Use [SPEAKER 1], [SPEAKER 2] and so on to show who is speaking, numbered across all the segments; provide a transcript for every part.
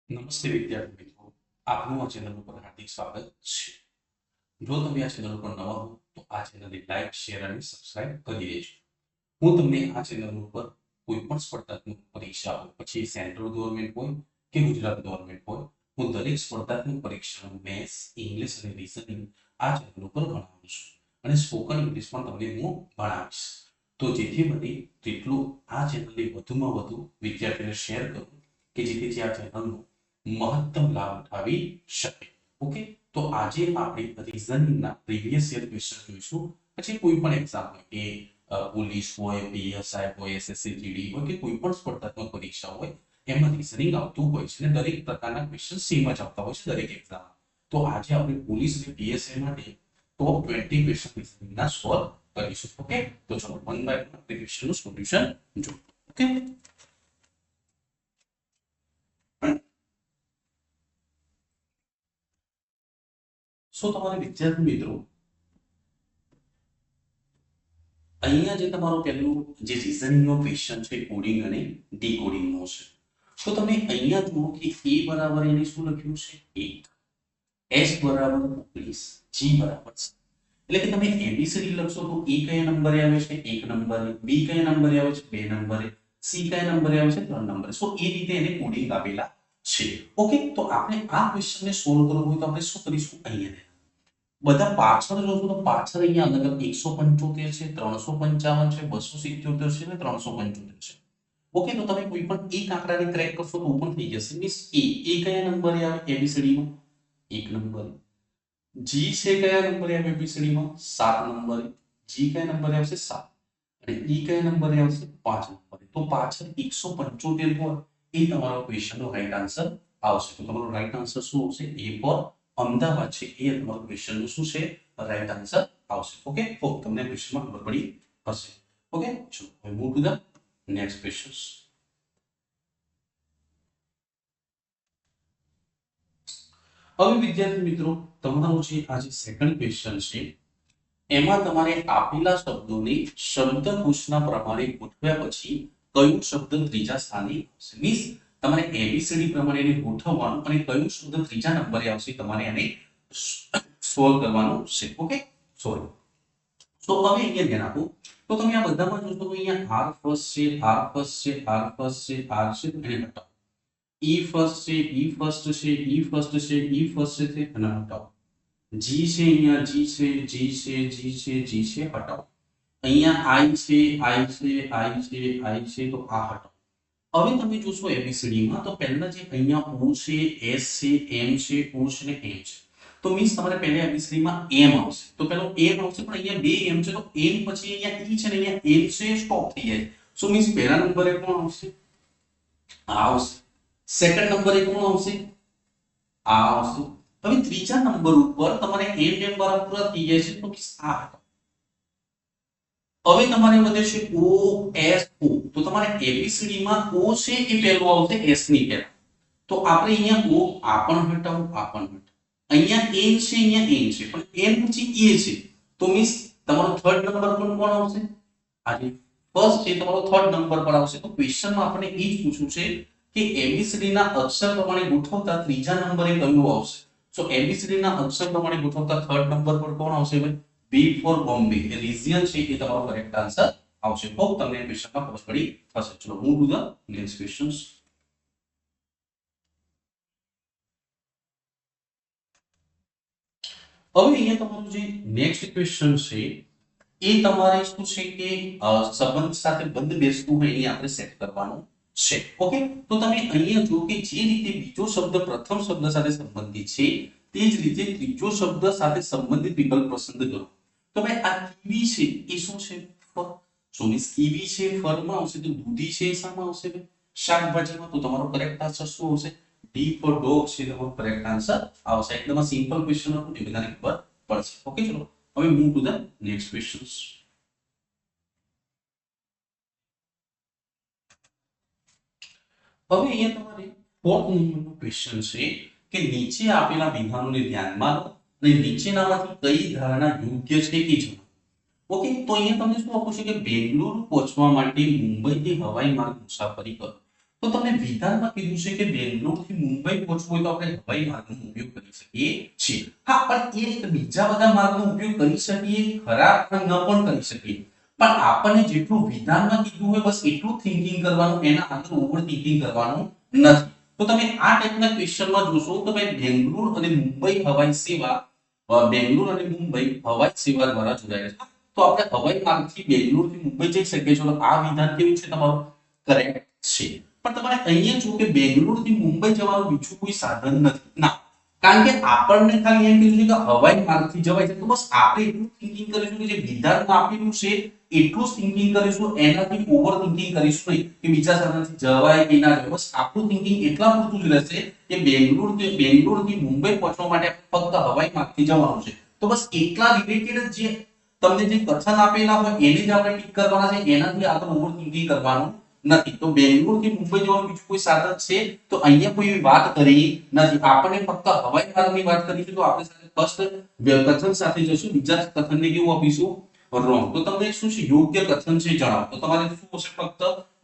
[SPEAKER 1] નમસ્તે વિદ્યાર્થી મિત્રો, આપનું આ ચેનલ ઉપર હાર્દિક સ્વાગત છે. જો તમે આ ચેનલ પર નવા હો તો આ ચેનલને લાઈક, શેર અને સબસ્ક્રાઇબ કરી દેજો. હું તમને આ ચેનલ ઉપર કોઈ પણ સ્પર્ધાત્મક પરીક્ષા હોય, પછી સેન્ટ્રલ ગવર્નમેન્ટ હોય કે ગુજરાત ગવર્નમેન્ટ હોય, હું દરેક સ્પર્ધાત્મક પરીક્ષાનું મેથ્સ, ઇંગ્લિશ અને રીઝનિંગ આ ચેનલ ઉપર ભણાવું છું અને સ્પોકન ઇંગ્લિશ પણ તમને હું ભણાવીશ. તો જેથી બની તેટલું આ ચેનલને વધુમાં વધુ વિદ્યાર્થીઓને શેર કરું કે જેથી આ ચેનલનો મહત્તમ લાભ ઉઠાવી શકે. ઓકે, તો આજે આપણે રીઝનિંગના પ્રીવિયસ યર ક્વેશ્ચન જોઈશું. પછી કોઈ પણ એક્ઝામ હોય કે પોલીસ હોય, પીએસઆઈ હોય, એસએસસી જીડી હોય કે કોઈ પણ સ્પર્ધાત્મક પરીક્ષા હોય, એમાં રીઝનિંગ આવતું હોય છે અને દરેક પ્રકારના ક્વેશ્ચન સેમ જ આવતા હોય છે દરેક એક્ઝામ. તો આજે આપણે પોલીસ અને પીએસઆઈ માટે ટોપ 20 ક્વેશ્ચન રીઝનિંગના સોલ્વ કરીશું. ઓકે, તો ચલો વન બાય વન આપણે ક્વેશ્ચનનું સોલ્યુશન જોઈએ. ઓકે, સો તમારે વિદ્યાર્થી મિત્રો અહીંયા જે તમારો પહેલું જે રીઝનિંગનો ક્વેશ્ચન છે કોડિંગ અને ડીકોડિંગનો છે. તો તમે અહીંયા જુઓ કે a બરાબર એને શું લખ્યું છે 1, s બરાબર 19, g બરાબર 7. એટલે કે તમે એબીસીડી લખશો તો a કયા નંબરે આવે છે 1 નંબરે, b કયા નંબરે આવે છે 2 નંબરે, c કયા નંબરે આવે છે 3 નંબરે. સો એ રીતે એને કોડિંગ આપેલા છે. ઓકે, તો આપણે આ ક્વેશ્ચનને સોલ્વ કરવો હોય તો આપણે શું કરીશું, અહીંયા બધા પાછળ જોશો તો પાછળ અહીંયા અલગ અલગ 175 છે, 355 છે, 277 છે અને 375 છે. ઓકે, તો તમે કોઈ પણ એક આંકડાને ક્રેક કરશો તો પણ થઈ જશે. મીન્સ એ કયા નંબરે આવે એબીસીડી માં 1 નંબરે, જી છે કયા નંબરે આવે એબીસીડી માં 7 નંબરે, જી કયા નંબરે આવશે 7 અને ઈ કયા નંબરે આવશે 5 નંબરે. તો પાછળ 175 હોય એ તમારો ક્વેશ્ચનનો રાઈટ આન્સર આવશે. તો તમારો રાઈટ આન્સર શું આવશે, એ ફોર અમદાવાદ છે એ તમારો ક્વેશ્ચનનું શું છે રાઈટ આન્સર આવશે. ઓકે, હોપ તમને ક્વેશ્ચનમાં ખબર પડી હશે. ઓકે, ચલો હવે move to the next questions. હવે વિદ્યાર્થી મિત્રો તમારો જે આ જે સેકન્ડ ક્વેશ્ચન છે એમાં તમારે આપેલા શબ્દોને શબ્દકોશના પ્રમાણે ગોઠવ્યા પછી કયો શબ્દ ત્રીજા સ્થાને આવશે. મીન્સ તમારે એબીસીડી પ્રમાણે એને ગોઠવવાનું અને કયો શબ્દ ત્રીજા નંબરે આવશે તમારે એને સોલ્વ કરવાનું છે. Okay, sorry. તો હવે અહીંયા ધ્યાન આપો. તો તમે આ બધામાં જોશો તો અહીંયા આર ફર્સ્ટ છે, આર ફર્સ્ટ છે, આર ફર્સ્ટ છે, આર છે એને હટાવો. ઈ ફર્સ્ટ છે, ઈ ફર્સ્ટ છે, ઈ ફર્સ્ટ છે, ઈ ફર્સ્ટ છે અને હટાવો. જી છે, અહીંયા જી છે, જી છે, જી છે, જી છે હટાવો. અહીંયા આઈ છે, આઈ છે, આઈ છે, આઈ છે તો આ હટાવો. હવે તમે જોશો એબીસીડી માં તો પહેલા જે અહીંયા ઓ છે, એસ છે, એમ છે, ઓ છે ને એમ છે. તો મીન્સ તમારે પહેલા એબીસીડી માં એમ આવશે. તો પહેલો એમ આવશે પણ અહીંયા બે એમ છે તો એમ પછી અહીંયા ઈ છે ને અહીંયા એમ છે સ્ટોપ થઈ જાય. સો મીન્સ પહેલા નંબરે કોણ આવશે, આ આવશે. સેકન્ડ નંબરે કોણ આવશે, આ આવશે. હવે ત્રીજા નંબર ઉપર તમારે એમ એમ વાળા પૂરા થઈ જાય છે તો આ હટાવો. હવે તમારે વધે છે ઓ એસ ઓ. તો તમારે એબીસીડી માં ઓ છે એ પહેલો આવશે એસ ની પહેલા. તો આપણે અહીંયા ઓ આ પણ હટાવો, આ પણ હટાવો. અહીંયા એન છે, અહીંયા એન છે પણ એન પછી એ છે. તો મીન્સ તમારો થર્ડ નંબર પર કોણ આવશે, આજે ફર્સ્ટ છે તમારો થર્ડ નંબર પર આવશે. તો ક્વેશ્ચનમાં આપણે એ જ પૂછ્યું છે કે એબીસીડી ના અક્ષર પ્રમાણે ગોઠવતા ત્રીજા નંબરે કયું આવશે. સો એબીસીડી ના અક્ષર પ્રમાણે ગોઠવતા થર્ડ નંબર પર કોણ આવશે ભાઈ, બી ફોર બોમ્બે રિજિયન છે એ તમારો કરેક્ટ આન્સર આવશે. હોપ તમને ક્વેશ્ચનમાં ખબર પડી હશે. ચલો move to the next questions. હવે અહીંયા તમારું જે નેક્સ્ટ ક્વેશ્ચન છે એ તમારે શું છે કે સંબંધ સાથે બંધ બેસતું હોય એની આપણે સેટ કરવાનું છે. ઓકે, તો તમે અહીંયા જો કે જે રીતે બીજો શબ્દ પ્રથમ શબ્દ સાથે સંબંધિત છે તે જ રીતે ત્રીજો શબ્દ સાથે સંબંધિત વિકલ્પ પસંદ કરો. તો ભાઈ આ કીવી છે એ શું છે, ફળ. સો મીન્સ કીવી છે ફળમાં આવશે તો દૂધી છે એ શામાં આવશે ભાઈ, શાકભાજીમાં. તો તમારો કરેક્ટ આન્સર શું આવશે, ડી ફોર ડોગ છે તમારો કરેક્ટ આન્સર આવશે. એકદમ સિમ્પલ ક્વેશ્ચન હતું એ બધાને ખબર પડશે. ઓકે, ચલો હવે move to the next questions. હવે અહીંયા તમારે ફોર્થ નંબરનો ક્વેશ્ચન છે કે નીચે આપેલા વિધાનોને ધ્યાનમાં લો અને નીચેનામાંથી કઈ ધારણા યોગ્ય છે એ જણાવો. ઓકે, તો અહીંયા તમને શું આપ્યું છે કે બેંગલુરુ પહોંચવા માટે મુંબઈથી હવાઈ માર્ગ મુસાફરી કરો. તો તમને વિધાનમાં કીધું છે કે બેંગ્લોરથી મુંબઈ પહોંચવું હોય તો આપણે હવાઈ માર્ગનો ઉપયોગ કરી શકીએ છીએ. હા, પણ એ બીજા બધા માર્ગનો ઉપયોગ કરી શકીએ ખરા, પણ ન પણ કરી શકીએ. પણ આપણને જેટલું વિધાનમાં કીધું હોય બસ એટલું થિંકિંગ કરવાનું, એના આગળ ઓવર થિંકિંગ કરવાનું નથી. તો તમે આ ટાઈપના ક્વેશ્ચનમાં જોશો તો ભાઈ બેંગ્લોર અને મુંબઈ હવાઈ સેવા, બેંગ્લોર અને મુંબઈ હવાઈ સેવા દ્વારા જોડાયેલા છે. તો આપણે હવાઈ માર્ગથી બેંગ્લોરથી મુંબઈ જઈ શકીએ છીએ. તો આ વિધાન કેવું છે તમારું? કરેક્ટ છે. પણ તમારે અહીંયા જો કે બેંગ્લોરથી મુંબઈ જવાનું બીજું કોઈ સાધન નથી ના, કારણ કે આપણને ખાલી એમ કીધું છે કે હવાઈ માર્ગથી જવાય છે. તો બસ આપણે એટલું થિંકિંગ કરીશું કે જે વિધાનમાં આપેલું છે એટલું જ થિંકિંગ કરીશું, એનાથી ઓવર થિંકિંગ કરીશું નહીં કે બીજા સાધનથી જવાય કે ના જવાય. બસ આપણું થિંકિંગ એટલા પૂરતું જ રહેશે કે બેંગ્લોરથી મુંબઈ પહોંચવા માટે ફક્ત હવાઈ માર્ગથી જવાનું છે. તો બસ એટલા રિલેટેડ જે તમને જે કથન આપેલા હોય એને જ આપણે ટીક કરવાના છે, એનાથી આગળ ઓવર થિંકિંગ કરવાનું નથી. તો બેંગ્લોરથી મુંબઈ જવાનું બીજું કોઈ સાધન છે તો અહીંયા કોઈ વાત કરી નથી. આપણને ફક્ત હવાઈ માર્ગની વાત કરી છે. તો આપણે સાથે ફર્સ્ટ કથન સાથે જશું, બીજા કથનને કેવું આપીશું? રોંગ. તો તમને શું છે યોગ્ય કથન છે જણાવો. તો તમારે શું હશે? ફક્ત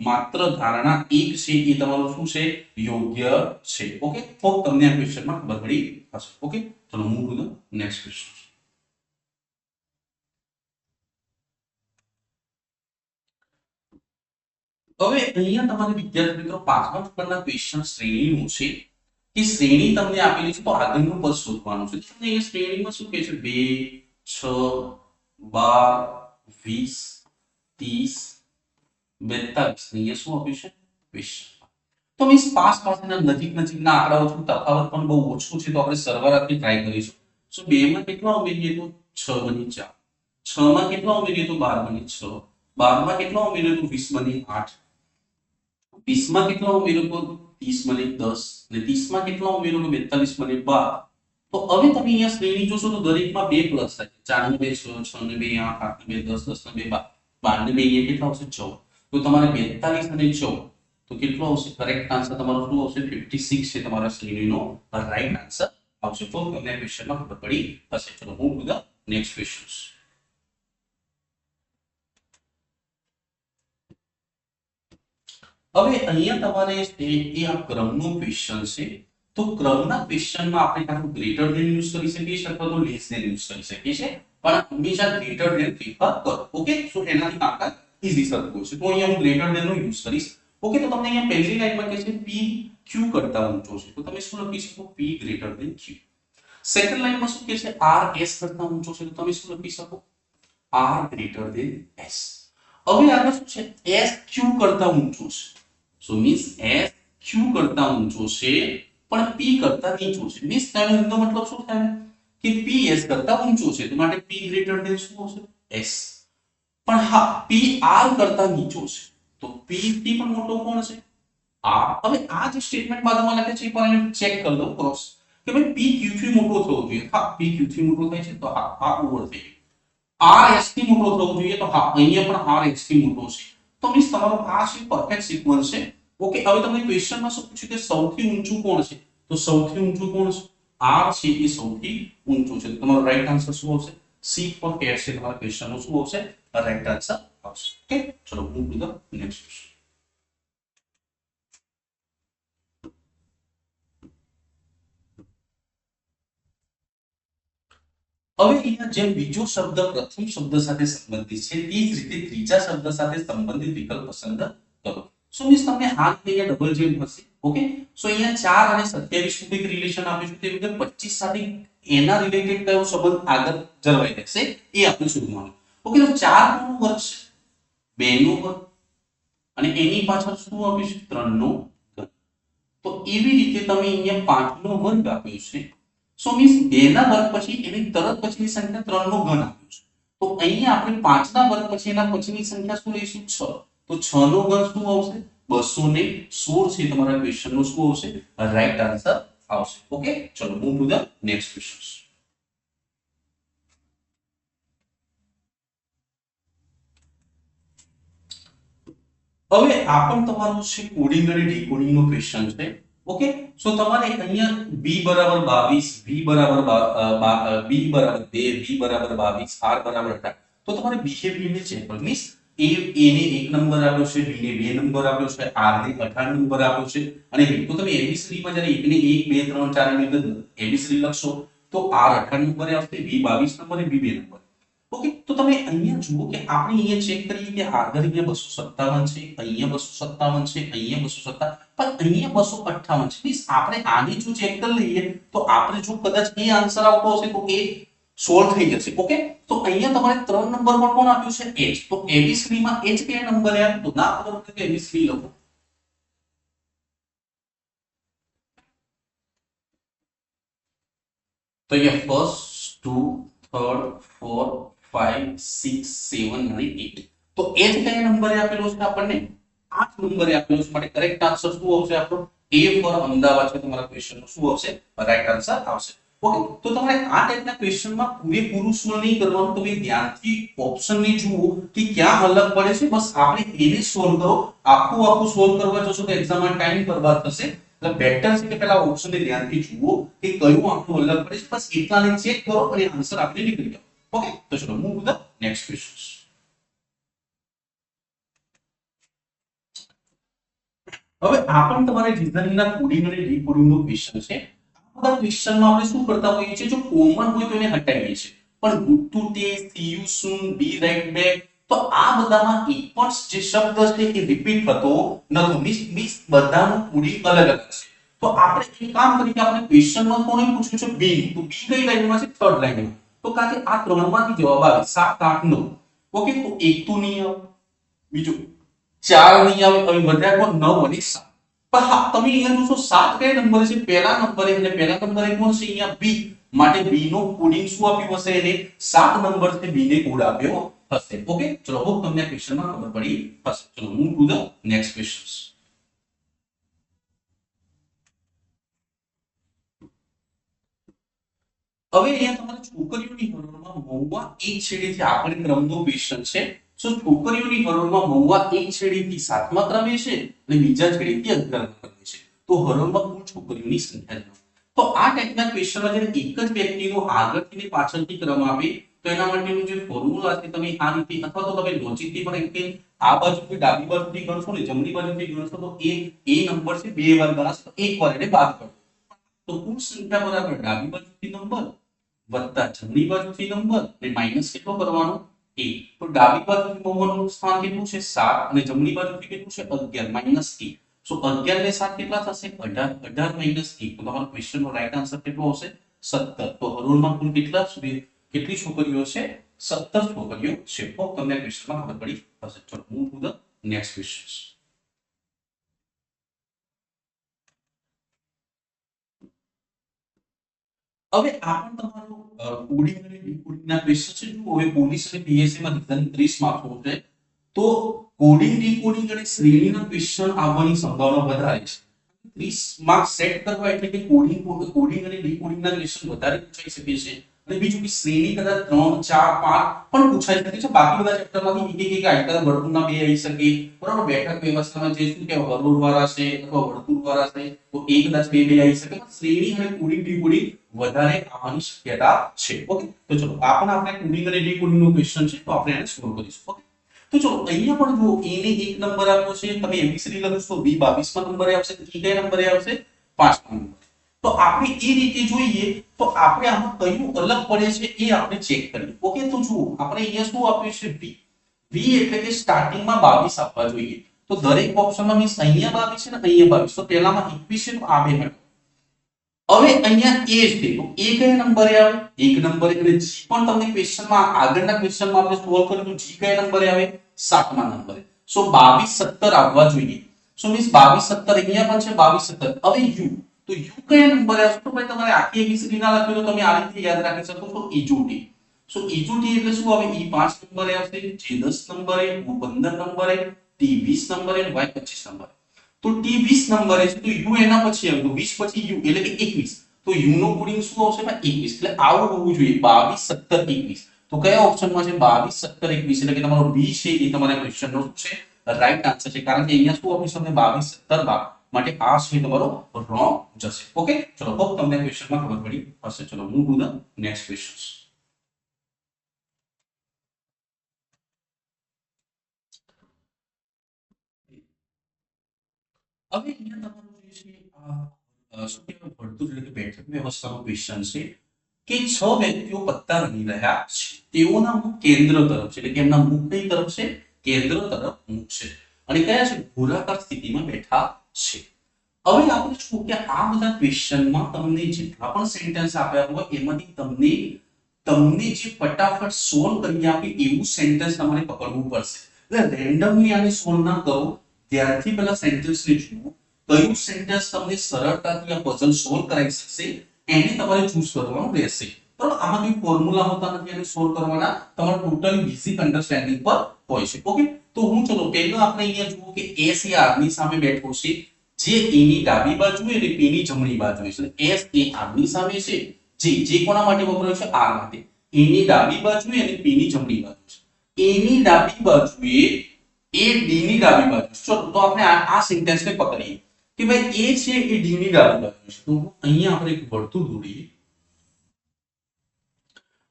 [SPEAKER 1] માત્ર ધારણા 1 છે એ તમારું શું છે? યોગ્ય છે. ઓકે, હોપ તમને આ ક્વેશ્ચનમાં ખબર પડી હશે. ઓકે, ચલો move to the next question. હવે અહીંયા તમારે વિદ્યાર્થી મિત્રો 5મા નંબરના ક્વેશ્ચન શ્રેણીનું છે કે શ્રેણી તમને આપેલી છે તો આગળનું પદ શોધવાનું છે. તમને અહીંયા શ્રેણીમાં શું કહે છે? 2 6 12 20 30 42. અહીંયા શું આપ્યું છે? 20. તો મીન્સ પાસના નજીકના આંકડાઓ છે, તફાવત પણ બહુ ઓછો છે. તો આપણે સરવાળાથી ટ્રાય કરીશું. સો 2 માં કેટલા ઉમેરીએ તો 6 બની 4, 6 માં કેટલા ઉમેરીએ તો 12 બની 6, 12 માં કેટલા ઉમેરીએ તો 20 બની 8, 20 માં કેટલા ઉમેરો તો 30 બને 10, અને 30 માં કેટલા ઉમેરો તો 42 બને 12. તો હવે તમે અહીંયા શ્રેણી જોશો તો દરેકમાં 2 પ્લસ થાય. 4 ને 2 6, 6 ને 2 8, 8 ને 2 10, 10 ને 2 12, 12 ને 2 અહીંયા કેટલા આવશે? 14. તો તમારે 42 અને 14 તો કેટલો આવશે? કરેક્ટ આન્સર તમારો શું આવશે? 56 છે તમારા શ્રેણીનો રાઈટ આન્સર આવશે. તો તમને ક્વેશ્ચનમાં ખબર પડી હશે. ચલો move to the next questions. હવે અહીંયા તમારે એ આ ક્રમનો ક્વેશ્ચન છે. તો ક્રમના ક્વેશ્ચનમાં આપણે કાં તો ગ્રેટર ધેન યુઝ કરી શકીએ છીએ અથવા તો લેસ ધેન યુઝ કરી શકીએ છીએ, પણ હંમેશા ગ્રેટર ધેન પ્રિફર કરો. ઓકે, સો એનાથી કામકાજ ઈઝી થતું હશે. તો અહીંયા હું ગ્રેટર ધેન નો યુઝ કરીશ. ઓકે, તો તમને અહીંયા પહેલી લાઈનમાં કહે છે p q કરતા ઊંચો છે. તો તમે શું લખી શકો? p greater than q. Second લાઈનમાં શું કહે છે? r s કરતા ઊંચો છે. તો તમે શું લખી શકો? r greater than s. હવે આગળ શું છે? s q કરતા ઊંચો છે. સો મીન્સ s q કરતા ઊંચો છે પણ p કરતા નીચો છે. મીન્સ તેનો મતલબ શું થાય કે p s કરતા ઊંચો છે તો માટે p ગ્રેટર ધેન શું હશે? s. પણ હા, p r કરતા નીચો છે તો p થી પણ મોટો કોણ છે? r. હવે આ જે સ્ટેટમેન્ટ બાજુમાં લખે છે એ પણ ચેક કરી લો ક્રોસ કે ભાઈ p q થી મોટો થવો જોઈએ. હા, p q થી મોટો થાય છે તો આ ઓવર થઈ ગયું. r s થી મોટો થવો જોઈએ તો હા, અહીંયા પણ r s થી મોટો છે. તો મીન્સ તમારો આ છે પરફેક્ટ સિક્વન્સ છે. ઓકે, હવે તમને ક્વેશ્ચનમાં શું પૂછ્યું કે સૌથી ઊંચું કોણ છે? તો સૌથી ઊંચું કોણ છે? r છે એ સૌથી ઊંચું છે. તો તમારો રાઈટ આન્સર શું આવશે? C ફોર કેટ છે. તમારા ક્વેશ્ચનનો શું આવશે? રાઈટ આન્સર આવશે. ઓકે, ચલો move to the next question. હવે અહીંયા જેમ બીજો શબ્દ પ્રથમ શબ્દ સાથે સંબંધિત છે તે જ રીતે ત્રીજા શબ્દ સાથે સંબંધિત વિકલ્પ પસંદ કરો. સો મીન્સ તમને આ અહીંયા ડબલ જેમ હશે. ઓકે, સો અહીંયા 4 અને 27 નું એક રિલેશન આપ્યું છે. તે વિગત 25 સાથે એના રિલેટેડ કયો સંબંધ આગળ જળવાઈ રહેશે એ આપણે શોધવાનું. ઓકે, તો 4 નો વર્ગ છે 2 નો વર્ગ અને એની પાછળ શું આપ્યું છે? 3 નો ઘન. તો એવી રીતે તમે અહીંયા 5 નો વર્ગ આપ્યો છે. સો મીન્સ 2 ના વર્ગ પછી એની તરત પછીની સંખ્યા 3 નો ઘન આપ્યો છે. તો અહીંયા આપણે 5 ના વર્ગ પછી એના પછીની સંખ્યા શું લઈશું? 6. તો 6 નો ઘન શું આવશે? 216 છે. તમારા ક્વેશ્ચન નો શું આવશે? રાઈટ આન્સર આવશે. ઓકે, ચલો move to the next question. હવે આ પણ તમારું છે કોડિંગ અને ડીકોડિંગ નો ક્વેશ્ચન છે. ઓકે, સો તમારે અહીંયા b બરાબર 22, v બરાબર b બરાબર 2, v બરાબર 22, r બરાબર 18. તો તમારે બિહેવિયર ને ચેક કરો. મીન્સ એ ને 1 નંબર આપ્યો છે, બી ને 2 નંબર આપ્યો છે, આર ને 18 નંબર આપ્યો છે અને બી. તો તમે એબીસીડી માં જ્યારે 1 ને 1 2 3 4 ની અંદર એબીસીડી લખશો તો આર 18 નંબરે આવશે, બી 22 નંબરે, બી 2 નંબર. ઓકે, તો તમે અહીંયા જુઓ કે આપણે અહીંયા ચેક કરીએ કે આગળ અહીંયા 257 છે, અહીંયા 257 છે, અહીંયા 257, પણ અહીંયા 258 છે. મીન્સ આપણે આને જો ચેક કરી લઈએ તો આપણે જો કદાચ એ આન્સર આવતો હશે તો એ સોલ્વ થઈ જશે. ઓકે, તો અહીંયા તમારે 3 નંબર પર કોણ આપ્યું છે? h. તો એબીસીડી માં h કયા નંબરે આવ્યું? તો ના ખબર હોય તો એબીસીડી લખો. તો અહીંયા ફર્સ્ટ 2 થર્ડ 4 5 6 7 અને 8. તો h કયા નંબરે આપેલો છે? આપણને 8 નંબરે આપેલો છે. માટે કરેક્ટ આન્સર શું આવશે આપણો? a ફોર અમદાવાદ છે તમારા ક્વેશ્ચન નો શું આવશે? રાઈટ આન્સર આવશે. ઓકે, તો તમારે આ ટાઈપના ક્વેશ્ચનમાં પૂરેપૂરું સોલ્વ નહીં કરવાનું. તમે ધ્યાનથી ઓપ્શન ની જુઓ કે ક્યાં અલગ પડે છે, બસ આપણે એને સોલ્વ કરો. આખું સોલ્વ કરવા જશો તો એક્ઝામમાં ટાઈમ બરબાદ થશે. એટલે બેટર છે કે પહેલા ઓપ્શન ને ધ્યાનથી જુઓ કે કયું આખું અલગ પડે છે, બસ એટલાને ચેક કરો અને આન્સર આપણે નીકળી જાવ. ઓકે, તો ચલો move to the next question. હવે આ પણ તમારે રીઝનિંગના કોડિંગ અને ડીકોડિંગ નો ક્વેશ્ચન છે. આ બધા ક્વેશ્ચનમાં આપણે શું કરતા હોઈએ છીએ, જો કોમન હોય તો એને હટાવીએ છીએ, પણ good to test, see you soon, be right back, તો આ બધામાં એક પણ જે શબ્દ છે એ રિપીટ થતો નથી. મીન્સ બધાનું કોડિંગ અલગ અલગ છે. તો આપણે એક કામ કરીએ કે આપણે ક્વેશ્ચનમાં કોને પૂછ્યું છે? બી. તો બી કઈ લાઈનમાં છે? થર્ડ લાઈનમાં. તો કારણ કે આ ત્રણમાંથી જવાબ આવે 7 8 9. ઓકે, તો એક તો નહીં આવે, બીજું 4 નહીં આવે, હવે વધ્યા કોણ? 9 અને 7. પણ હા, તમે અહીંયા જોશો 7 કયા નંબરે છે? પહેલા નંબરે, એટલે પહેલા નંબરે કોણ છે? અહીંયા બી. માટે બી નો કોડિંગ શું આપ્યું હશે? એને 7 નંબર છે બી ને કોડ આપ્યો હશે. ઓકે, ચલો હોપ તમને ક્વેશ્ચનમાં ખબર પડી હશે. ચલો move to the next questions. હવે અહીંયા તમારે છોકરીઓની હરોળમાં મહુવા એક છેડેથી આપણે ક્રમનો ક્વેશ્ચન છે. સો છોકરીઓની હરોળમાં મહુવા એક છેડેથી 7મા ક્રમે છે અને બીજા છેડેથી 11મા ક્રમે છે. તો હરોળમાં કુલ છોકરીઓની સંખ્યા જણાવો. તો આ ટાઈપના ક્વેશ્ચનમાં જ્યારે એક જ વ્યક્તિનો આગળથી ને પાછળથી ક્રમ આપે તો એના માટેનું જે ફોર્મ્યુલા છે તમે આ રીતે અથવા તો તમે લોજિકથી પણ કે આ બાજુથી ડાબી બાજુથી ગણશો ને જમણી બાજુથી ગણશો તો એ નંબર છે બે વાર ગણાશે તો એક વાર એને બાદ કરો. તો કુલ સંખ્યા બરાબર ડાબી બાજુથી નંબર વત્તા જમણી બાજુથી નંબર અને માઈનસ કેટલો કરવાનો? 1. તો ડાબી બાજુથી નંબરનું સ્થાન કેટલું છે? 7 અને જમણી બાજુથી કેટલું છે? 11 માઈનસ 1. સો 11 ને 7 કેટલા થશે? 18. 18 માઈનસ 1. તો તમારો ક્વેશ્ચનનો રાઈટ આન્સર કેટલો આવશે? 17. તો હરોળમાં કુલ કેટલી છોકરીઓ છે? 17 છોકરીઓ છે. તો તમને ક્વેશ્ચનમાં ખબર પડી હશે. ચલો move to the next question. હવે આ પણ તમારો કોડિંગ અને ડીકોડિંગ ના ક્વેશ્ચન છે. જો હવે પોલીસ અને પીએસસી માં રીઝનિંગ 30 માર્ક્સનું છે તો કોડિંગ ડીકોડિંગ અને શ્રેણીના ક્વેશ્ચન આવવાની સંભાવના વધારે છે. 30 માર્ક્સ સેટ કરવા એટલે કે કોડિંગ અને ડીકોડિંગ ના ક્વેશ્ચન વધારે પૂછાઈ શકે છે અને બીજું કે શ્રેણી કદાચ 3 4 5 પણ પૂછાઈ શકે છે. બાકી બધા ચેપ્ટરમાંથી એક આઈટમ વર્તુળના બે આવી શકે, બરાબર. બેઠક વ્યવસ્થામાં જે શું કે હરોળ વાળા છે અથવા વર્તુળ વાળા છે તો એક કદાચ બે આવી શકે. શ્રેણી અને કોડિંગ ડીકોડિંગ વધારે આવવાની શક્યતા છે. ઓકે, તો ચલો આ પણ આપણે કોડિંગ અને ડીકોડિંગ નો ક્વેશ્ચન છે તો આપણે એને સોલ્વ કરીશું. ઓકે, તો ચલો અહીંયા પણ જો a ને 1 નંબર આપ્યો છે, તમે એબીસીડી લખશો b 22મા નંબરે આવશે, e કયા નંબરે આવશે? 5મા નંબરે. તો આપણે એ રીતે જોઈએ તો આપણે આમાં કયું અલગ પડે છે એ આપણે ચેક કરીએ. ઓકે, તો જુઓ આપણે અહીંયા શું આપ્યું છે? v. v એટલે કે સ્ટાર્ટિંગમાં 22 આપવા જોઈએ. તો દરેક ઓપ્શનમાં મીન્સ અહીંયા 22 છે ને અહીંયા 22. તો પહેલામાં 21 છે તો આ બે હટો. હવે અહીંયા a છે તો a કયા નંબરે આવે? 1 નંબરે. એટલે g પણ તમને ક્વેશ્ચનમાં આગળના ક્વેશ્ચનમાં આપણે સોલ્વ કર્યું તો g કયા નંબરે આવે? 7મા નંબરે. સો 22 17 આવવા જોઈએ. સો મીન્સ 22 17 અહીંયા પણ છે 22 17. હવે u તો u કયા નંબરે આવશે? તો ભાઈ તમારે આખી એબીસીડી ના લખ્યું તો તમે આ રીતે યાદ રાખી શકો છો. ઈજુટી. સો ઈજુટી એટલે શું આવે? e 5 નંબરે આવશે, j 10 નંબરે, u 15 નંબરે, t 20 નંબરે અને y 25 નંબરે. તો t 20 નંબરે છે તો u એના પછી આવે તો 20 પછી u એટલે કે 21. તો u નો કોડિંગ શું આવશે? 21. એટલે આવું હોવું જોઈએ 22 17 21. તો કયા ઓપ્શનમાં છે? 22 17 21. એટલે કે તમારો b છે એ તમારા ક્વેશ્ચનનો શું છે? રાઈટ આન્સર છે. કારણ કે અહીંયા શું આપ્યું છે? 22 17 12 માટે આ છે તમારો રોંગ જશે. ઓકે, ચલો હોપ તમને ક્વેશ્ચનમાં ખબર પડી હશે. ચલો move to the next questions. હવે અહીંયા તમારું જે છે શું કહેવાય વર્તુળ એટલે કે બેઠક વ્યવસ્થાનો ક્વેશ્ચન છે કે 6 વ્યક્તિઓ પત્તા રમી રહ્યા છે, તેઓના મુખ કેન્દ્ર તરફ છે, એટલે કે એમના મુખ કઈ તરફ છે? કેન્દ્ર તરફ મુખ છે અને કયા છે? ગોળાકાર સ્થિતિમાં બેઠા છે. હવે આપણે શું કે આ બધા ક્વેશ્ચનમાં તમને જેટલા પણ સેન્ટેન્સ આપ્યા હોય એમાંથી તમને તમને જે ફટાફટ સોલ્વ કરી આપે એવું સેન્ટેન્સ તમારે પકડવું પડશે. એટલે રેન્ડમલી આને સોલ્વ ના કરો, ત્યારથી પહેલા સેન્ટેન્સ ને જુઓ, કયું સેન્ટેન્સ તમને સરળતાથી આ પઝલ સોલ્વ કરાવી શકશે એને તમારે ચૂઝ કરવાનું રહેશે. બરાબર, આમાં કોઈ ફોર્મ્યુલા હોતા નથી એને સોલ્વ કરવાના, તમારે ટોટલી બેઝિક અન્ડરસ્ટેન્ડિંગ પર હોય છે. ઓકે, તો હું ચલો પહેલો આપણે અહીંયા જુઓ કે S એ R ની સામે બેઠો છે, જે A ની ડાબી બાજુએ અને P ની જમણી બાજુએ છે. S એ R ની સામે છે, જે કોના માટે વપરાય છે? R માટે. A ની ડાબી બાજુએ અને P ની જમણી બાજુ છે. A ની ડાબી બાજુએ A D ની ડાબી બાજુ. ચલો તો આપણે આ સેન્ટેન્સને પકડીએ કે ભાઈ A છે એ D ની ડાબી બાજુ છે. તો અહીંયા આપણે એક વર્તુળ દોરીએ.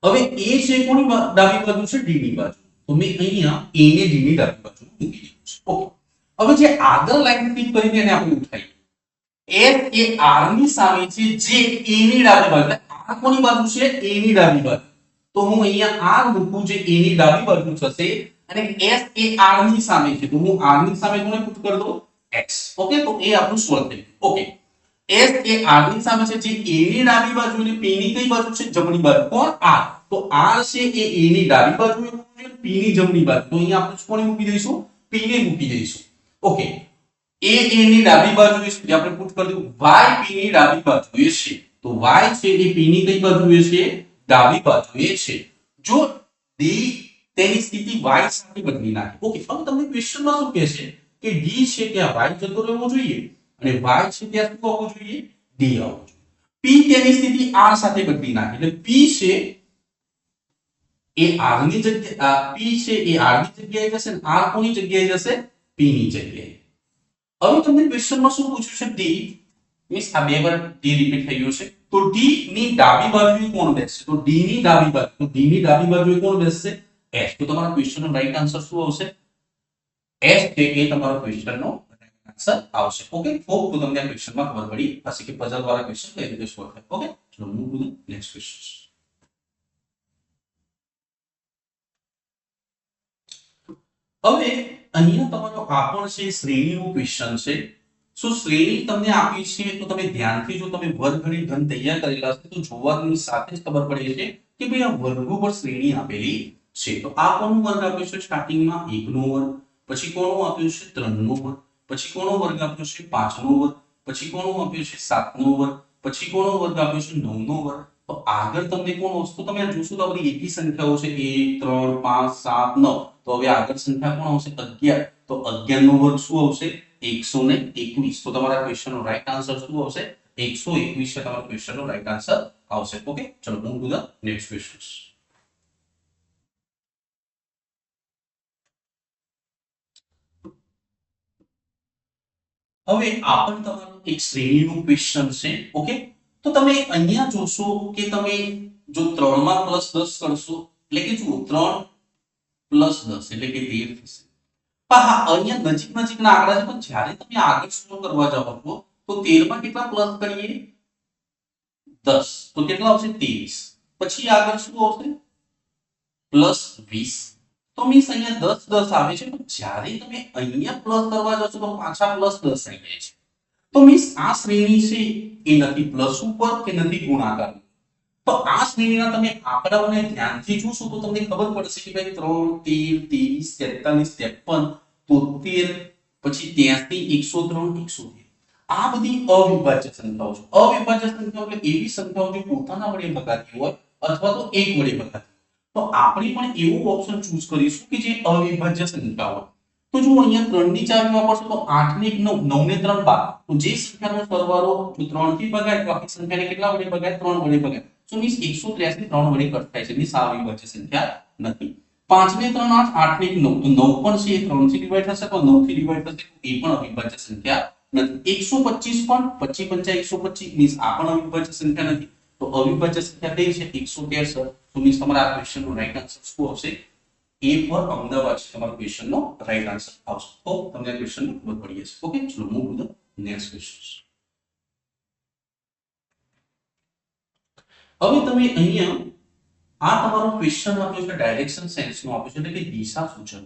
[SPEAKER 1] હવે A છે કોની ડાબી બાજુ છે? D ની બાજુ. તો મેં અહીંયા A ને D ની ડાબી બાજુ મૂકી દીધું છે. ઓકે, હવે જે આગળ લાઈન ટીક કરીને એને આપણે ઉઠાઈએ. S એ R ની સામે છે, જે A ની ડાબી બાજુ. R કોની બાજુ છે? A ની ડાબી બાજુ. તો હું અહીંયા R મૂકું, જે A ની ડાબી બાજુ થશે અને S એ R ની સામે છે, તો હું R ની સામે કોને પુટ કરી દઉં? X. ઓકે, તો એ આપણું સોલ્વ થઈ ગયું. ઓકે, S એ R ની સામે છે, જે A ની ડાબી બાજુ અને P ની કઈ બાજુ છે? જમણી બાજુ. કોણ? R. તો R છે એ A ની ડાબી બાજુએ મૂકવું જોઈએ, P ની જમણી બાજુ. તો અહીંયા આપણે કોને મૂકી દઈશું? P ને મૂકી દઈશું. ઓકે, A ની ડાબી બાજુએ છે, આપણે પુટ કરી દઉં Y P ની ડાબી બાજુએ છે. તો Y છે એ P ની કઈ બાજુએ છે? ડાબી બાજુએ છે. જો D તેની સ્થિતિ Y સાથે બદલી નાખે. ઓકે, હવે તમને ક્વેશ્ચનમાં શું કહે છે કે D છે ત્યાં Y જતો રહેવો જોઈએ અને Y છે ત્યાં શું આવવું જોઈએ? D આવવું જોઈએ. P તેની સ્થિતિ R સાથે બદલી નાખે, એટલે P છે એ R ની જગ્યાએ, P છે એ R ની જગ્યાએ જશે અને R કોની જગ્યાએ જશે? P ની જગ્યાએ. હવે તમને ક્વેશ્ચનમાં શું પૂછ્યું છે? D મીન્સ આ બે વાર D રિપીટ થઈ ગયું છે, તો D ની ડાબી બાજુએ કોણ બેસશે? તો D ની ડાબી બાજુ, તો D ની ડાબી બાજુએ કોણ બેસશે? S. તો તમારા ક્વેશ્ચનનો રાઈટ આન્સર શું આવશે? S છે એ તમારો ક્વેશ્ચનનો રાઈટ આન્સર આવશે. ઓકે, હોપ તો તમને આ ક્વેશ્ચનમાં ખબર પડી હશે કે પઝલ વાળા ક્વેશ્ચન કઈ રીતે સોલ્વ થાય. ઓકે, ચલો move to the next question. હવે અહીંયા તમારો આ પણ છે શ્રેણીનું ક્વેશ્ચન છે. સો શ્રેણી તમને આપી છે તો તમે ધ્યાનથી જો તમે વર્ગગણિત ઘન તૈયાર કરેલા છે તો જોવાની સાથે જ ખબર પડે છે કે ભાઈ આ વર્ગો પર શ્રેણી આપેલી છે. તો આ કોનો વર્ગ આપ્યો છે? સ્ટાર્ટિંગમાં 1 નો વર્ગ, પછી કોનો આપ્યો છે? 3 નો વર્ગ, પછી કોનો વર્ગ આપ્યો છે? 5 નો વર્ગ, પછી કોનો આપ્યો છે? 7 નો વર્ગ, પછી કોનો વર્ગ આપ્યો છે? 9 નો વર્ગ. તો આગળ તમને કોણ વસ્તુ તમે જોશો તો આપણી એકી સંખ્યાઓ છે 1 3 5 7 9. તો હવે આગળ સંખ્યા કોણ આવશે? 11. તો 11 નો વર્ગ શું આવશે? 121. તો તમારા ક્વેશ્ચનનો રાઈટ આન્સર શું આવશે? 121 છે તમારા ક્વેશ્ચનનો રાઈટ આન્સર આવશે. ઓકે, ચલો move to the next question. હવે આ પણ તમારું એક શ્રેણીનું ક્વેશ્ચન છે. ઓકે, તો તમે અહીંયા જોશો કે તમે જો 3 માં +10 કરશો એટલે કે જુઓ 3 +10 એટલે કે 13 થશે. પણ હા, અહીંયા નજીકના આંકડા છે, પણ જ્યારે તમે આગળ શું કરવા જાઓ છો તો 13 માં કેટલા પ્લસ કરીએ? 10. તો કેટલા આવશે? 23. પછી આગળ શું આવશે? +20. તો મીન્સ અહીંયા 10 10 આવે છે, પણ જ્યારે તમે અહીંયા પ્લસ કરવા જાઓ છો તો પાછા +10 આવી જાય છે. તો મીન્સ આ શ્રેણી છે એ નથી પ્લસ ઉપર કે નથી ગુણાકાર. તો આ શ્રેણીના તમે આંકડાઓને ધ્યાનથી જોશો તો તમને ખબર પડશે કે ભાઈ 3 13 23 43 73 પછી 83 103 113. આ બધી અવિભાજ્ય સંખ્યાઓ છે. અવિભાજ્ય સંખ્યાઓ એટલે એવી સંખ્યાઓ જે પોતાના વડે ભગાતી હોય અથવા તો એક વડે ભગાતી. તો આપણે પણ એવું ઓપ્શન ચૂઝ કરીશું કે જે અવિભાજ્ય સંખ્યા હોય. તો જો અહીંયા 3 ની ચાવી વાપરશો તો 8 ને 1 9 ને 3 12. તો જે સંખ્યાનો સરવાળો જો 3 થી ભગાય તો આખી સંખ્યાને કેટલા વડે ભગાય? 3 વડે ભગાય. સો મીન્સ 183 3 વડે કટ થાય છે. મીન્સ આ અવિભાજ્ય સંખ્યા નથી. 5 ને 3 8, 8 ને 1 9. તો 9 પણ છે એ 3 થી ડિવાઈડ થશે, તો 9 થી ડિવાઈડ થશે, એ પણ અવિભાજ્ય સંખ્યા નથી. 125 પણ 25 5 125 મીન્સ આ પણ અવિભાજ્ય સંખ્યા નથી. તો અવિભાજ્ય સંખ્યા કઈ છે? 113. તો મીન્સ તમારા આ ક્વેશ્ચનનો રાઈટ આન્સર શું આવશે? એ ફોર અમદાવાદ છે તમારા ક્વેશ્ચનનો રાઈટ આન્સર આવશે. તો તમને આ ક્વેશ્ચન ખબર પડી જશે. ઓકે, ચલો move to the next question. હવે તમે અહીંયા આ તમારો ક્વેશ્ચન આપ્યો છે ડાયરેક્શન સેન્સ નો આપ્યો છે એટલે કે દિશા સૂચન.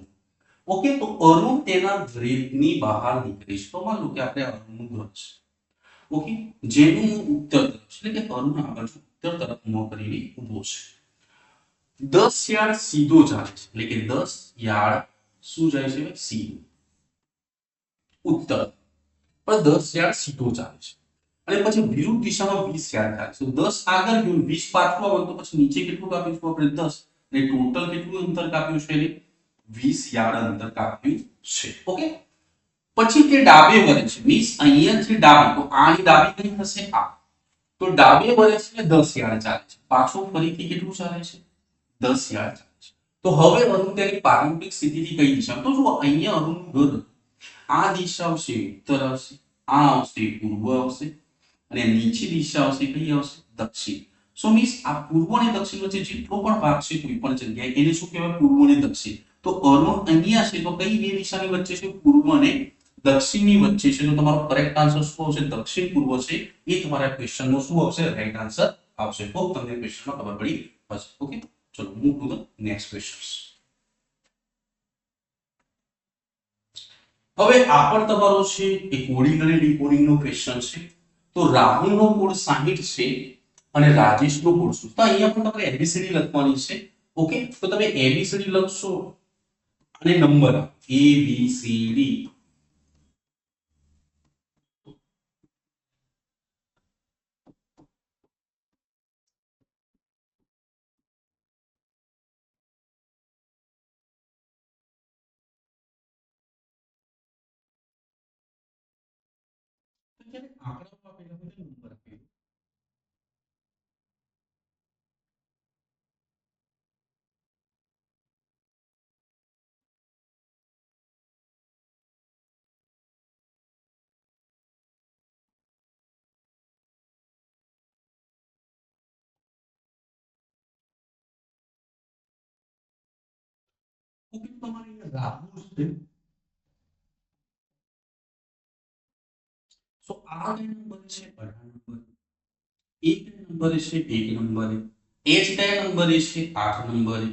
[SPEAKER 1] ઓકે, તો અરુણ તેના ઘરની બહાર નીકળે છે. તો માન લો કે આપણે અરુણનું ઘર છે. ઓકે, જેનું ઉત્તર તરફ છે એટલે કે અરુણ આ બાજુ ઉત્તર તરફ મોં કરીને ઊભો છે. 10 યાર્ડ સીધો ચાલે છે એટલે કે 10 યાર્ડ શું જાય છે સીધો ઉત્તર, પણ 10 યાર્ડ સીધો ચાલે છે. અને પછી વિરુદ્ધ દિશામાં 20 યાર્ડ ચાલે છે. તો 10 આગળ ગયું 20 પાછું આવે તો પછી નીચે કેટલું કાપ્યું છે આપણે 10 અને ટોટલ કેટલું અંતર કાપ્યું છે એટલે 20 યાર્ડ અંતર કાપ્યું છે. ઓકે, પછી તે ડાબે વળે છે મીન્સ અહીંયાથી ડાબે, તો આની ડાબી કઈ થશે આ, તો ડાબે વળે છે એટલે 10 યાર્ડ ચાલે છે. પાછું ફરીથી કેટલું ચાલે છે 10 યાર્ડ ચાલે છે. તો હવે અરુણ તેની પ્રારંભિક સ્થિતિથી કઈ દિશા, તો જો અહીંયા અરુણનું ઘર આ દિશા આવશે ઉત્તર આવશે, આ આવશે પૂર્વ આવશે અને નીચે દિશા આવશે કઈ આવશે દક્ષિણ. સો મીન્સ આ પૂર્વ અને દક્ષિણ વચ્ચે જેટલો પણ ભાગ છે કોઈ પણ જગ્યાએ એને શું કહેવાય પૂર્વ અને દક્ષિણ. તો અરુણ અહીંયા છે તો કઈ બે દિશાની વચ્ચે છે પૂર્વ અને દક્ષિણની વચ્ચે છે. તો તમારો કરેક્ટ આન્સર શું આવશે દક્ષિણ પૂર્વ છે. એ તમારા ક્વેશ્ચનનો શું આવશે રાઈટ આન્સર આવશે. તો તમને ક્વેશ્ચનમાં ખબર પડી હશે. ઓકે, ચલો move to the next question. હવે આ પણ તમારો છે એ કોડિંગ અને ડીકોડિંગ નો ક્વેશ્ચન છે. તો રાહુલનો કોડ 60 છે અને રાજેશનો કોડ શું, તો અહીંયા પણ તમારે એબીસીડી લખવાની છે. ઓકે, તો તમે એબીસીડી લખશો અને નંબર એ બી સી ડી આંકડામાં આપેલા બધા નંબર આપેલા. ઓકે, તમારે અહીંયા રાહુલ છે. સો આ કઈ નંબર છે 18 નંબર, એ કઈ નંબર છે 1 નંબરે, એચ કયા નંબરે છે 8 નંબરે,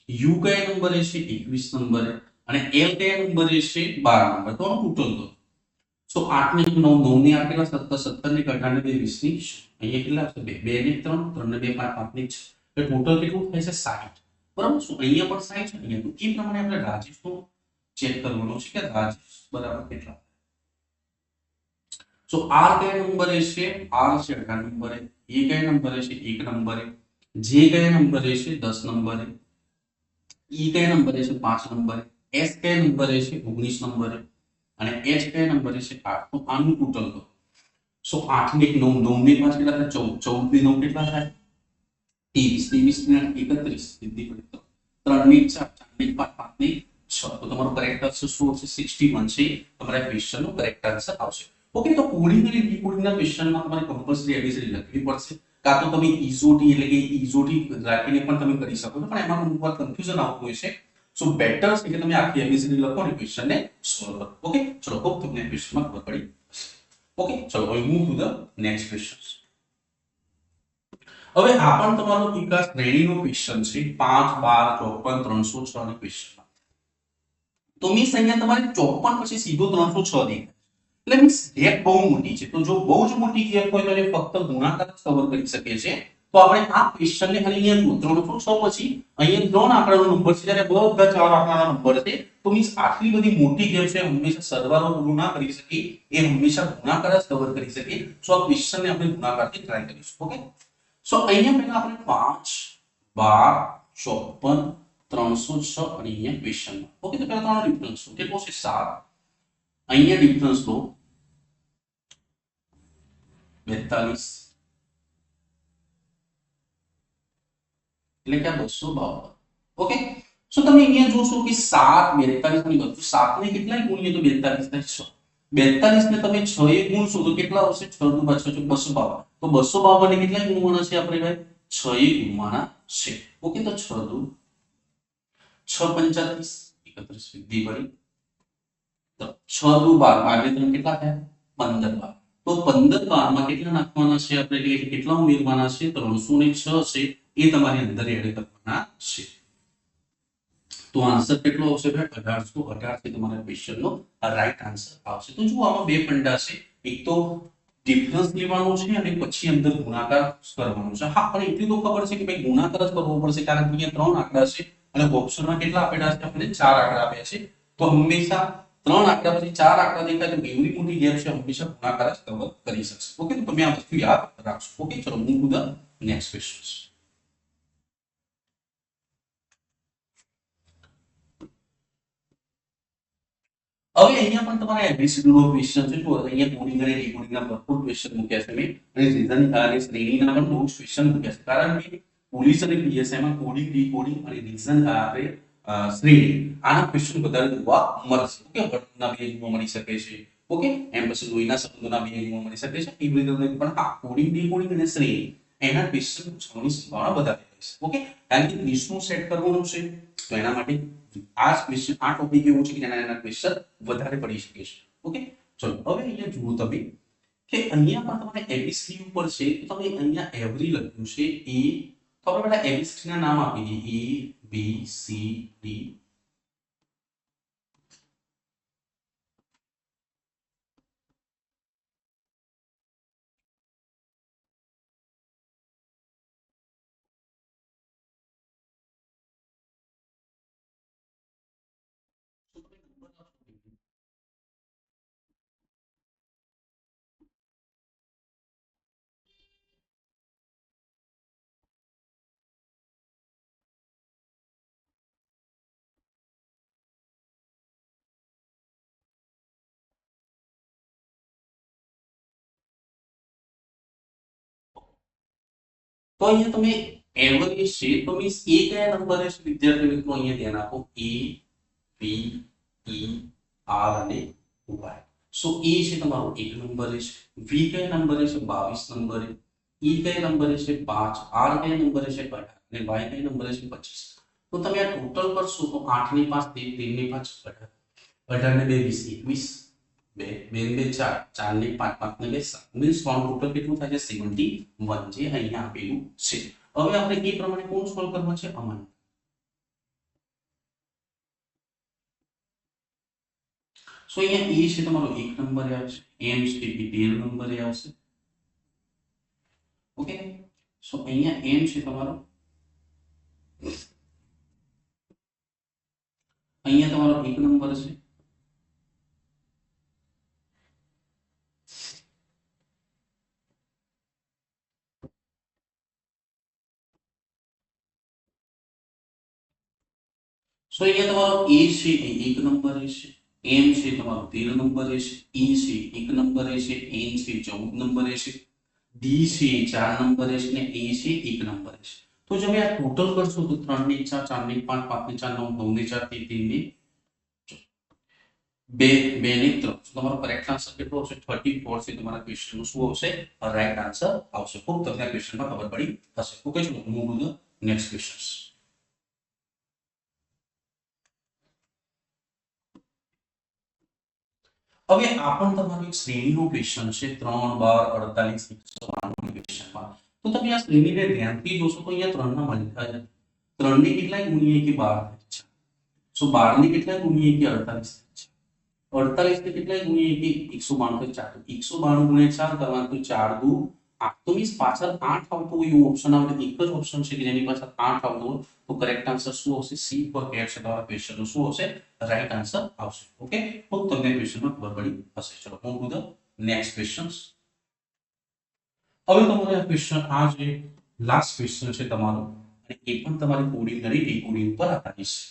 [SPEAKER 1] યુ કયા નંબરે છે 21 નંબરે અને એલ કયા નંબરે છે 12 નંબર. તો ટોટલ દો. સો 8 ને 9 9 ને આપેલા 17 17 ને 18 ને 20 ની અહીંયા કેટલા છે 2 ને 3 3 ને 2 5 5 ની 6 એટલે ટોટલ કેટલું થાય છે 60. બરાબર, સો અહીંયા પણ 60 છે અહીંયા તો એ પ્રમાણે આપણે રાજેશનો ચેક કરવાનો છે કે રાજેશ બરાબર કેટલા. સો આર કયા નંબરે છે આર છે 18 નંબરે, એ કયા નંબરે છે 1 નંબરે, જે કયા નંબરે છે 10 નંબરે, ઈ કયા નંબરે છે 5 નંબરે, એસ કયા નંબરે છે 19 નંબરે અને એચ કયા નંબરે છે 8. તો આનું ટોટલ કરો. સો 8 ને 9 9 ને 5 કેટલા થાય 14 14 ને 9 કેટલા થાય 23 23 ને 31 સીધી પડી તો 3 ને 4 4 ને 5 5 ને 6. તો તમારો કરેક્ટ આન્સર શું આવશે 61 છે. તમારા ક્વેશ્ચનનો કરેક્ટ આન્સર આવશે. ઓકે, તો કોડિંગ અને ડીકોડિંગ ના ક્વેશ્ચનમાં તમારે કમ્પલસરી એબીસીડી લખવી પડશે. કાં તો તમે ઈઝોટી એટલે કે ઈઝોટી રાખીને પણ તમે કરી શકો છો, પણ એમાં અમુક વાર કન્ફ્યુઝન આવતું હોય છે. સો બેટર છે કે તમે આખી એબીસીડી લખો અને ક્વેશ્ચનને સોલ્વ કરો. ઓકે, ચલો હોપ તમને ક્વેશ્ચનમાં ખબર પડી હશે. ઓકે, ચલો હવે move to the next question. હવે આ પણ તમારો વિકાસ શ્રેણીનો ક્વેશ્ચન છે 5 12 54 306 ની ક્વેશ્ચન. તો મીન્સ અહીંયા તમારે 54 પછી સીધો 306 દેખાય એટલે મીન્સ ગેપ બહુ મોટી છે. તો જો બહુ જ મોટી ગેપ હોય તો એ ફક્ત ગુણાકાર જ કવર કરી શકે છે. તો આપણે આ ક્વેશ્ચનને ખાલી અહીંયા 306 પછી અહીંયા 3 આંકડાનો નંબર છે જ્યારે બધા 4 આંકડાના નંબર છે. તો મીન્સ આટલી બધી મોટી ગેપ છે હંમેશા સરવાળો પૂરો ના કરી શકી, એ હંમેશા ગુણાકાર જ કવર કરી શકે. સો આ ક્વેશ્ચનને આપણે ગુણાકારથી ટ્રાય કરીશું. ઓકે, સો અહીંયા પહેલા આપણે 5 12 54 306 અને અહીંયા ક્વેશ્ચનમાં. ઓકે, તો પહેલા ત્રણ ડિફરન્સ લો કેટલો છે 7. અહીંયા ડિફરન્સ લો 42 એટલે કે 252. ઓકે, સો તમે અહીંયા જોશો કે 7 42 ની વસ્તુ 7 ને કેટલા ગુણીએ તો 42 થાય 6. 42 ને તમે 6 એ ગુણશો તો કેટલા આવશે 6 નું પાછળ 252. તો 252 ને કેટલા ગુણવાના છે આપણે ભાઈ 6 એ ગુણવાના છે. ઓકે, તો 6 દુ 6 35 31 સીધી પડી. તો 6 દુ 12 12 ને 3 કેટલા થાય 15 બાર. તો 15 બારમાં કેટલા નાખવાના છે આપણે, એટલે કેટલા ઉમેરવાના છે, 306 છે એ તમારે અંદર એડ કરવાના છે. તો આન્સર કેટલો આવશે ભાઈ, 1818 થી તમારા ક્વેશ્ચન નો રાઈટ આન્સર આવશે. તો જો આમાં બે ફંડા છે, એક તો ડિફરન્સ લેવાનો છે અને પછી અંદર ગુણાકાર કરવાનો છે. હા, પણ એટલી તો ખબર છે કે ભાઈ ગુણાકાર જ કરવો પડશે, કારણ કે અહીંયા ત્રણ આંકડા છે અને ઓપ્શનમાં કેટલા આપેલા છે, આપણે ચાર આંકડા આપ્યા છે. તો હંમેશા ત્રણ આંકડા પછી ચાર આંકડા દેખાય તો એવડી મોટી ગેપ છે, હંમેશા ગુણાકાર જ કવર કરી શકશે. ઓકે, તો તમે આ વસ્તુ યાદ રાખશો. ઓકે, ચલો move to the next question. હવે અહીંયા પણ તમારે એબીસીડી નો ક્વેશ્ચન છે. જો અહીંયા કોડિંગ અને ડીકોડિંગ ના ભરપૂર ક્વેશ્ચન મૂક્યા છે મેં, અને રીઝન અને શ્રેણીના પણ બહુ ક્વેશ્ચન મૂક્યા છે, કારણ કે પોલીસ અને પીએસઆઈ માં કોડિંગ, ડીકોડિંગ અને રીઝન આપણે શ્રેણી આના ક્વેશ્ચન વધારે જોવા મળશે. ઓકે, વર્તના બે જોવા મળી શકે છે. ઓકે, એમ પછી લોહીના સંબંધોના બે જોવા મળી શકે છે. એવી રીતે પણ હા, કોડિંગ, ડીકોડિંગ અને શ્રેણી એના ક્વેશ્ચન પૂછવાની સંભાવના વધારે રહેશે. ઓકે, કારણ કે 30 નું સેટ કરવાનું છે, તો એના માટે આ ક્વેશ્ચન, આ ટોપિક એવું છે કે એના ક્વેશ્ચન વધારે પડી શકે છે. ઓકે, ચલો હવે અહીંયા જુઓ તમે કે અહીંયા પણ તમારે એબીસીડી ઉપર છે, તો તમે અહીંયા એવરી લખ્યું છે એ, તો આપણે પહેલા એબીસીડી ના નામ આપી દઈએ, એ બી સી ડી. તો અહીંયા તમે એવરેજ છે, તો મીન્સ એ કયા નંબરે છે વિદ્યાર્થી મિત્રો, અહીંયા ધ્યાન આપો, એ બી ઈ આર અને વાય. સો એ છે તમારો 1 નંબરે છે, વી કયા નંબરે છે, 22 નંબરે, ઈ કયા નંબરે છે, 5, આર કયા નંબરે છે, 18, અને વાય કયા નંબરે છે, 25. તો તમે આ ટોટલ કરશો તો 8 ની 5 3 ની 5 18, 18 ને 2 20 21, બે બે બે ચાર, ચાર ને પાંચ, પાંચ ને બે સાત, મીન્સ ટોટલ કેટલું થાય છે, 71 જે અહીંયા આપેલું છે. હવે આપણે એ પ્રમાણે કોણ સોલ્વ કરવા છે, અમન. સો અહીંયા એ છે તમારો 1 નંબરે આવશે, એમ છે એ 13 નંબરે આવશે. ઓકે, સો અહીંયા એમ છે તમારો, અહીંયા તમારો 1 નંબર છે. સો અહીંયા તમારો એ છે એ 1 નંબરે છે, એમ છે તમારો 13 નંબરે છે, ઈ છે 1 નંબરે છે, એન છે 14 નંબરે છે, ડી છે 4 નંબરે છે, ને એ છે 1 નંબરે છે. તો જો આ ટોટલ કરશો તો 3 ની 4, 4 ની 5, 5 ની 4, 9, 9 ની 4, 3 ની 2, 2 ની 3. તમારો કરેક્ટ આન્સર કેટલો આવશે, 34 છે. તમારા ક્વેશ્ચન નું શું આવશે, રાઈટ આન્સર આવશે. ખૂબ તમને ક્વેશ્ચનમાં ખબર પડી હશે. ઓકે, ચલો move to the next question. હવે આ પણ તમારો એક શ્રેણીનો ક્વેશ્ચન છે, 3, 12, 48, 192 ક્વેશ્ચનમાં. તો તમે આ શ્રેણીને ધ્યાનથી જોશો તો અહીંયા 3 ના મલ્ટીપ્લાય, 3 ને કેટલાય ગુણીએ કે 12 થાય છે. સો 12 ને કેટલાય ગુણીએ કે 48 થાય છે. 48 ને કેટલાય ગુણીએ કે 192 થાય. 192 ગુણ્યા 4 કરવાના, તો 4 દુ 8. તો મીન્સ પાછળ 8 આવતો હોય એવો ઓપ્શન આવે, એક જ ઓપ્શન છે કે જેની પાછળ 8 આવતો હોય. તો કરેક્ટ આન્સર શું આવશે, સી પર એડ છે તમારા ક્વેશ્ચન નું શું આવશે, રાઈટ આન્સર આવશે. ઓકે, તો તમને ક્વેશ્ચનમાં ખબર પડી હશે. ચલો move to the next questions. હવે તમારે આ ક્વેશ્ચન, આ જે લાસ્ટ ક્વેશ્ચન છે તમારો, અને એ પણ તમારી કોડિંગ અને ડીકોડિંગ પર આધારિત છે.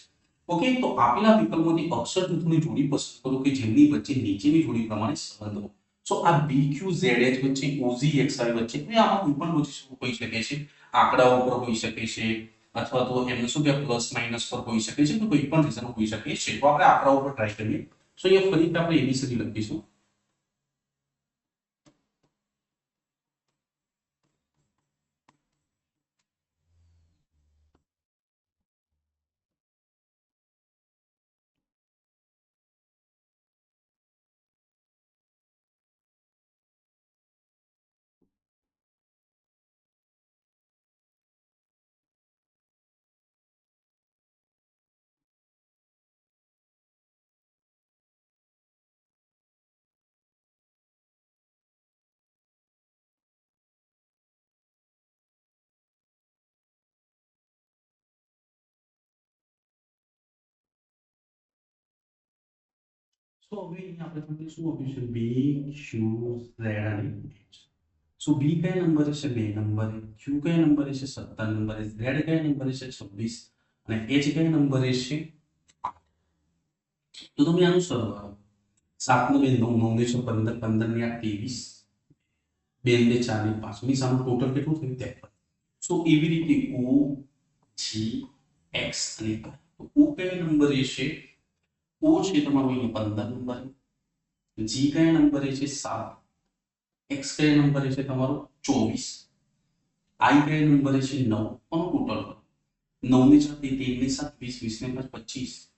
[SPEAKER 1] ઓકે, તો આપેલા વિકલ્પોમાંથી અક્ષર જૂથની જોડી પસંદ કરો કે જેમની વચ્ચે નીચેની જોડી પ્રમાણે સંબંધ હોય. સો આ BQZH વચ્ચે, OZXI વચ્ચે, તો આમાં કોઈ પણ લોજિક હોઈ શકે છે, આંકડાઓ પર હોઈ શકે છે, અથવા તો એમને શું કે પ્લસ માઇનસ પર હોઈ શકે છે, તો કોઈ પણ રીઝન હોઈ શકે છે. તો આપણે આંકડાઓ પર ટ્રાય કરીએ. સો અહીંયા ફરીથી આપણે ABCD લખીશું. તો હવે અહીંયા આપણે તમને શું આપ્યું છે બી ક્યુ ઝેડ અને એચ. સો બી કયા નંબરે છે 2 નંબરે, ક્યુ કયા નંબરે છે 17 નંબરે, ઝેડ કયા નંબરે છે 26 અને એચ કયા નંબરે છે 8. તો તમે આનું સરવાળો 7 ને 2 9 9 ને 15 15 ને 8 23 2 ને 4 ને 5 મીન્સ આનું ટોટલ કેટલું થયું 53. સો એવી રીતે ઓ જી એક્સ અને વાય. તો ઓ કયા નંબરે છે, ઓ છે તમારો અહીંયા 15 નંબરે, જી કયા નંબરે છે 7, એક્સ કયા નંબરે છે તમારો 24, આઈ કયા નંબરે છે 9. આનું ટોટલ કરો 9 ને 4 13 ને 7 20 20 ને 5 25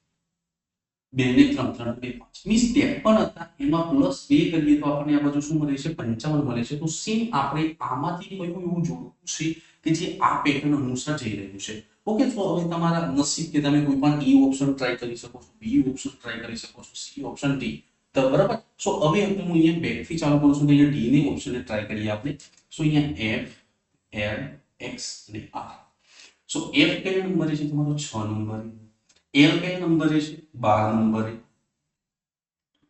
[SPEAKER 1] 2 ને 3 3 2 5 મીન્સ 53 હતા, એમાં પ્લસ 2 કરીએ તો આપણને આ બાજુ શું મળે છે 55 મળે છે. તો સેમ આપણે આમાંથી કયું એવું જોડવું છે કે જે આ પેટર્ન અનુસાર જઈ રહ્યું છે. ઓકે, તો હવે તમારા નસીબ કે તમે કોઈ પણ એ ઓપ્શન ટ્રાય કરી શકો છો, બી ઓપ્શન ટ્રાય કરી શકો છો, સી ઓપ્શન, ડી. તો બરાબર. સો હવે હું અહીંયા બેક થી ચાલુ કરું છું, તો અહીંયા ડી ની ઓપ્શનને ટ્રાય કરીએ આપણે. સો અહીંયા એફ એલ એક્સ અને આર. સો એફ કયા નંબરે છે તમારો 6 નંબરે, એલ કયા નંબરે છે 12 નંબરે,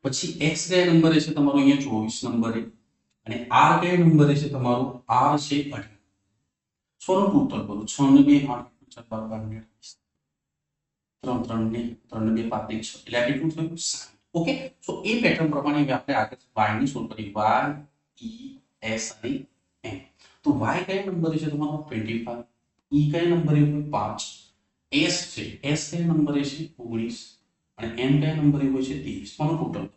[SPEAKER 1] પછી એક્સ કયા નંબરે છે તમારો અહીંયા 24 નંબરે અને આર કયા નંબરે છે તમારો આર છે 18. સો નું ટોટલ કરું 6 ને 2 8 4 12 3 3 ને 3 ને 2 5 ને 6 એટલે આ કેટલું થયું 60. ઓકે, સો એ પેટર્ન પ્રમાણે હવે આપણે આગળ y ની સોલ્વ કરી y e s અને m. તો y કયા નંબરે છે તમારો 25, e કયા નંબરે 5, s છે s કયા નંબરે છે 19 અને m કયા નંબરે હોય છે 23. કોનો ટોટલ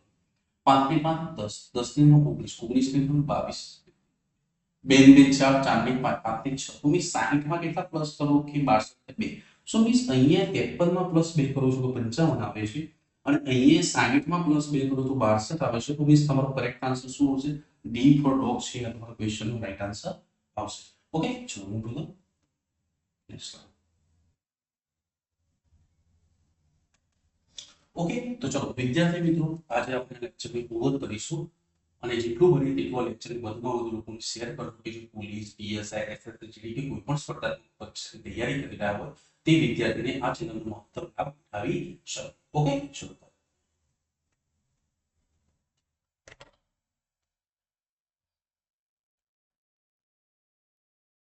[SPEAKER 1] 5 ને 5 10 10 ને 9 19 19 ને 22 2 ને 4 4 ને 5 5 ને 6 તો મી 60 માં કેટલા પ્લસ કરો કે 62 ને 2. સો મીન્સ અહીંયા 53 માં પ્લસ 2 કરો છો તો 55 આવે છે અને અહીંયા 60 માં પ્લસ 2 કરો તો 62 આવે છે. તો મીન્સ તમારો કરેક્ટ આન્સર શું આવશે, ડી ફોર ડોગ છે આ તમારો ક્વેશ્ચન નો રાઈટ આન્સર આવશે. ઓકે, ચલો move to the next slide. Okay, તો ચલો વિદ્યાર્થી મિત્રો આજે આપણે લેક્ચરની પૂર્ણ કરીશું અને જેટલું બને તેટલું લેક્ચર વધુમાં વધુ લોકોને શેર કરો કે જો પોલીસ, પીએસઆઈ, એસએસસી જેવી કે કોઈ પણ સ્પર્ધાત્મક પરીક્ષાની તૈયારી કરી રહ્યા હોય તે વિદ્યાર્થીને આ ચેનલનો મહત્વ લાભ ઉઠાવી શકે. ઓકે, ચલો.